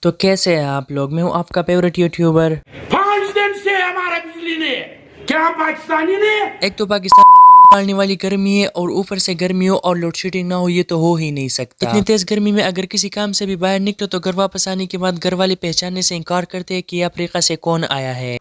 तो कैसे हैं आप लोग? मैं हूं आपका फेवरेट यूट्यूबर। 5 दिन से हमारा बिजली नहीं है, क्या पाकिस्तानी ने? एक तो पाकिस्तान में गांड पालने वाली गर्मी है और ऊपर से गर्मी हो और लोड शेडिंग ना हो, ये तो हो ही नहीं सकता। इतनी तेज गर्मी में अगर किसी काम से भी बाहर निकलो तो घर वापस आने के बाद घर वाले पहचानने से इनकार करते हैं कि अफ्रीका से कौन आया है,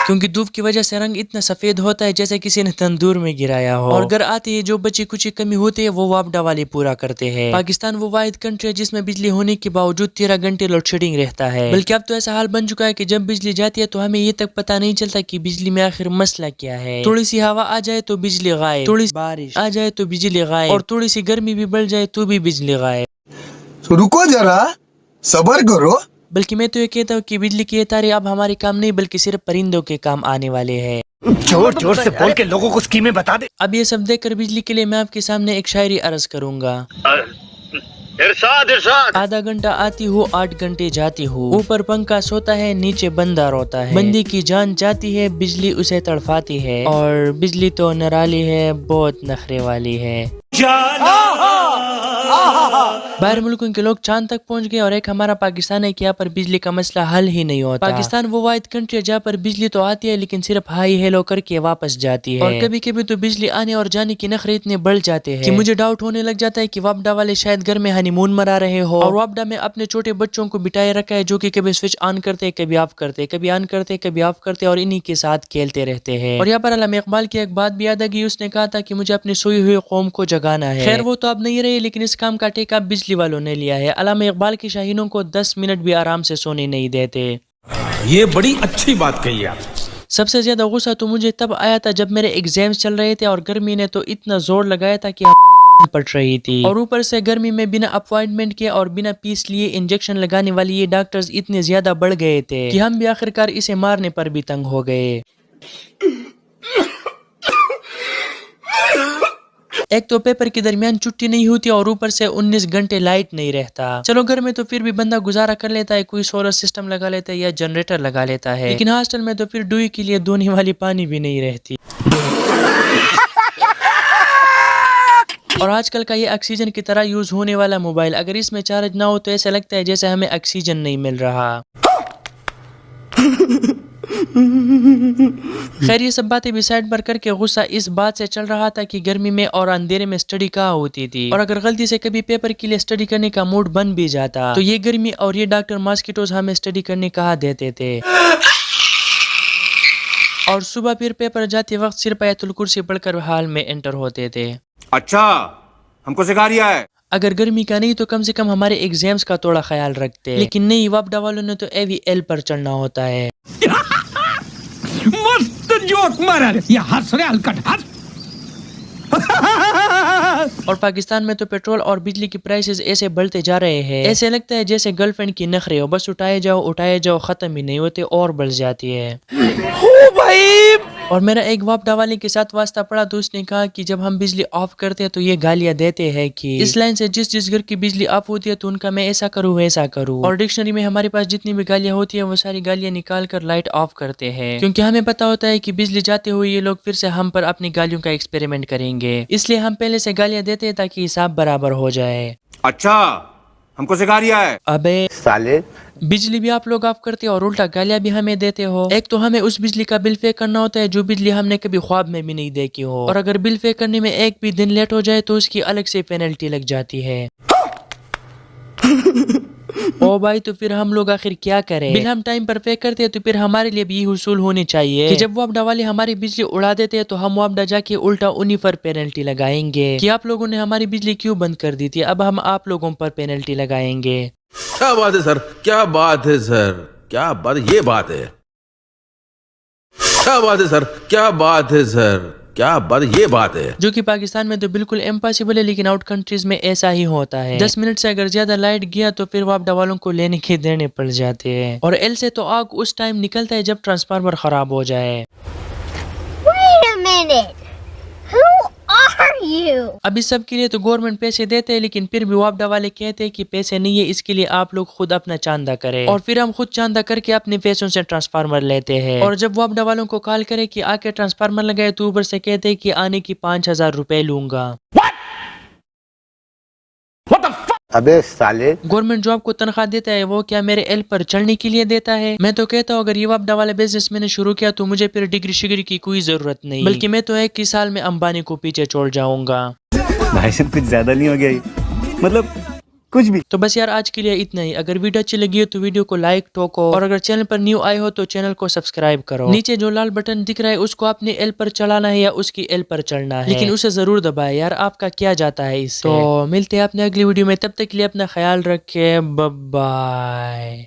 क्योंकि धूप की वजह से रंग इतना सफेद होता है जैसे किसी ने तंदूर में गिराया हो। और घर आते ही जो बची कुछ कमी होती है वो वापडा वाले पूरा करते हैं। पाकिस्तान वो वाहिद कंट्री है जिसमें बिजली होने के बावजूद 13 घंटे लोड शेडिंग रहता है। बल्कि अब तो ऐसा हाल बन चुका है कि जब बिजली जाती है तो हमें ये तक पता नहीं चलता कि बिजली में आखिर मसला क्या है। थोड़ी सी हवा आ जाए तो बिजली गायब, थोड़ी सी बारिश आ जाए तो बिजली गायब, और थोड़ी सी गर्मी भी बढ़ जाए तो भी बिजली गायब। रुको जरा, सब्र करो। बल्कि मैं तो ये कहता हूँ कि बिजली की ये तारे अब हमारे काम नहीं बल्कि सिर्फ परिंदों के काम आने वाले हैं। जोर जोर से बोल के लोगों को स्कीमें बता दे। अब ये सब देखकर बिजली के लिए मैं आपके सामने एक शायरी अर्ज करूंगा। इरशाद इरशाद। आधा घंटा आती हूँ 8 घंटे जाती हूँ, ऊपर पंखा सोता है नीचे बंदा रोता है, बंदी की जान जाती है बिजली उसे तड़फाती है, और बिजली तो निराली है बहुत नखरे वाली है। बाहर मुल्कों के लोग चांद तक पहुंच गए और एक हमारा पाकिस्तान है कि यहाँ पर बिजली का मसला हल ही नहीं होता। पाकिस्तान वो वाहिद कंट्री है जहाँ पर बिजली तो आती है लेकिन सिर्फ हाई हेलो करके वापस जाती है। और कभी कभी तो बिजली आने और जाने की नखरे इतने बढ़ जाते हैं कि मुझे डाउट होने लग जाता है कि वापडा वाले शायद घर में हनीमून मना रहे हो और वापडा में अपने छोटे बच्चों को बिठाए रखा है जो कि कभी स्विच ऑन करते कभी ऑफ करते, कभी ऑन करते कभी ऑफ करते और इन्हीं के साथ खेलते रहते हैं। और यहाँ पर अल्लामा इकबाल की एक बात भी याद आ गई, उसने कहा था कि मुझे अपनी सोई हुई कौम को जगाना है। खैर वो तो अब नहीं रही लेकिन इस काम का ठेका बिजली वालों ने लिया है। अल्लामा इकबाल की शाहीनों को 10 मिनट भी आराम से सोने नहीं देते। ये बड़ी अच्छी बात कही आप। सबसे ज्यादा गुस्सा तो मुझे तब आया था जब मेरे एग्जाम्स चल रहे थे और गर्मी ने तो इतना जोर लगाया था कि हमारी गांड पट रही थी, और ऊपर से गर्मी में बिना अपॉइंटमेंट के और बिना फीस लिए इंजेक्शन लगाने वाले ये डॉक्टर्स इतने ज्यादा बढ़ गए थे कि हम भी आखिरकार इसे मारने पर भी तंग हो गए। एक तो पेपर के दरमियान छुट्टी नहीं होती और ऊपर से 19 घंटे लाइट नहीं रहता। चलो घर में तो फिर भी बंदा गुजारा कर लेता है, कोई सोलर सिस्टम लगा लेता है या जनरेटर लगा लेता है, लेकिन हॉस्टल में तो फिर डुई के लिए धोने वाली पानी भी नहीं रहती। और आजकल का ये ऑक्सीजन की तरह यूज होने वाला मोबाइल अगर इसमें चार्ज ना हो तो ऐसा लगता है जैसे हमें ऑक्सीजन नहीं मिल रहा। खैर ये सब बातें भी साइड पर करके गुस्सा इस बात से चल रहा था कि गर्मी में और अंधेरे में स्टडी कहाँ होती थी, और अगर गलती से कभी पेपर के लिए स्टडी करने का मूड बन भी जाता तो ये गर्मी और ये डॉक्टर मॉस्किटोज हमें स्टडी करने कहाँ देते थे। और सुबह फिर पेपर जाते वक्त सिर्फ आयतुल कुर्सी पढ़कर हाल में एंटर होते थे। अच्छा हमको सिखा रिया है। अगर गर्मी का नहीं तो कम से कम हमारे एग्जाम्स का थोड़ा ख्याल रखते, लेकिन नहीं, वापडा वालों ने तो AVL पर चढ़ना होता है। मस्त जोक मारा रे, ये हंस रहे हलकट हंस। और पाकिस्तान में तो पेट्रोल और बिजली की प्राइसेस ऐसे बढ़ते जा रहे हैं, ऐसे लगता है जैसे गर्लफ्रेंड की नखरे हो, बस उठाए जाओ खत्म ही नहीं होते और बढ़ जाती है। ओ भाई! और मेरा एक वापडा वाले के साथ वास्ता पड़ा तो उसने कहा कि जब हम बिजली ऑफ करते हैं तो ये गालियां देते हैं कि इस लाइन से जिस घर की बिजली ऑफ होती है तो उनका मैं ऐसा करूँ वैसा करूँ। और डिक्शनरी में हमारे पास जितनी भी गालियां होती है वो सारी गालियां निकाल कर लाइट ऑफ करते हैं, क्योंकि हमें पता होता है कि बिजली जाते हुए ये लोग फिर से हम पर अपनी गालियों का एक्सपेरिमेंट करेंगे, इसलिए हम पहले से गालियां देते हैं ताकि हिसाब बराबर हो जाए। अच्छा हमको सिखा रिया है। अबे साले बिजली भी आप लोग ऑफ करते हो और उल्टा गालियां भी हमें देते हो। एक तो हमें उस बिजली का बिल पे करना होता है जो बिजली हमने कभी ख्वाब में भी नहीं देखी हो, और अगर बिल पे करने में एक भी दिन लेट हो जाए तो उसकी अलग से पेनल्टी लग जाती है। ओ भाई तो फिर हम लोग आखिर क्या करें? बिल हम टाइम पर पे करते हैं तो फिर हमारे लिए भी हुसूल होनी चाहिए कि जब वापडा वाले हमारी बिजली उड़ा देते हैं तो हम वापडा जाके उल्टा उन्हीं पर पेनल्टी लगाएंगे कि आप लोगों ने हमारी बिजली क्यों बंद कर दी थी, अब हम आप लोगों पर पेनल्टी लगाएंगे। क्या बात है सर, क्या बात है सर, क्या बात, ये बात है, क्या बात है सर, क्या बात है सर, क्या बात, ये बात है। जो कि पाकिस्तान में तो बिल्कुल इम्पॉसिबल है लेकिन आउट कंट्रीज में ऐसा ही होता है। 10 मिनट से अगर ज्यादा लाइट गया तो फिर वापडा वालों को लेने के देने पड़ जाते हैं, और एल से तो आग उस टाइम निकलता है जब ट्रांसफार्मर खराब हो जाए। Wait a minute. Who are you? अब इस सब के लिए तो गवर्नमेंट पैसे देते हैं लेकिन फिर भी वापडा वाले कहते हैं कि पैसे नहीं है, इसके लिए आप लोग खुद अपना चांदा करें, और फिर हम खुद चांदा करके अपने पैसों से ट्रांसफार्मर लेते हैं। और जब वापडा वालों को कॉल करे कि आके ट्रांसफार्मर लगाए तो ऊपर से कहते हैं कि आने की 5000 रुपए लूंगा। अबे साले गवर्नमेंट जो आपको तनख्वाह देता है वो क्या मेरे एल पर चलने के लिए देता है? मैं तो कहता हूँ अगर ये वापडा वाला बिजनेस मैंने शुरू किया तो मुझे फिर डिग्री शिग्री की कोई जरूरत नहीं, बल्कि मैं तो एक ही साल में अंबानी को पीछे छोड़ जाऊंगा। भाई साहब कुछ ज्यादा नहीं हो गया ये? मतलब कुछ भी। तो बस यार आज के लिए इतना ही। अगर वीडियो अच्छी लगी हो तो वीडियो को लाइक ठोको, और अगर चैनल पर न्यू आए हो तो चैनल को सब्सक्राइब करो। नीचे जो लाल बटन दिख रहा है उसको आपने एल पर चलाना है या उसकी एल पर चलना है, लेकिन उसे जरूर दबाए यार, आपका क्या जाता है इससे। तो मिलते हैं अपने अगली वीडियो में, तब तक के लिए अपना ख्याल रखे, बाय।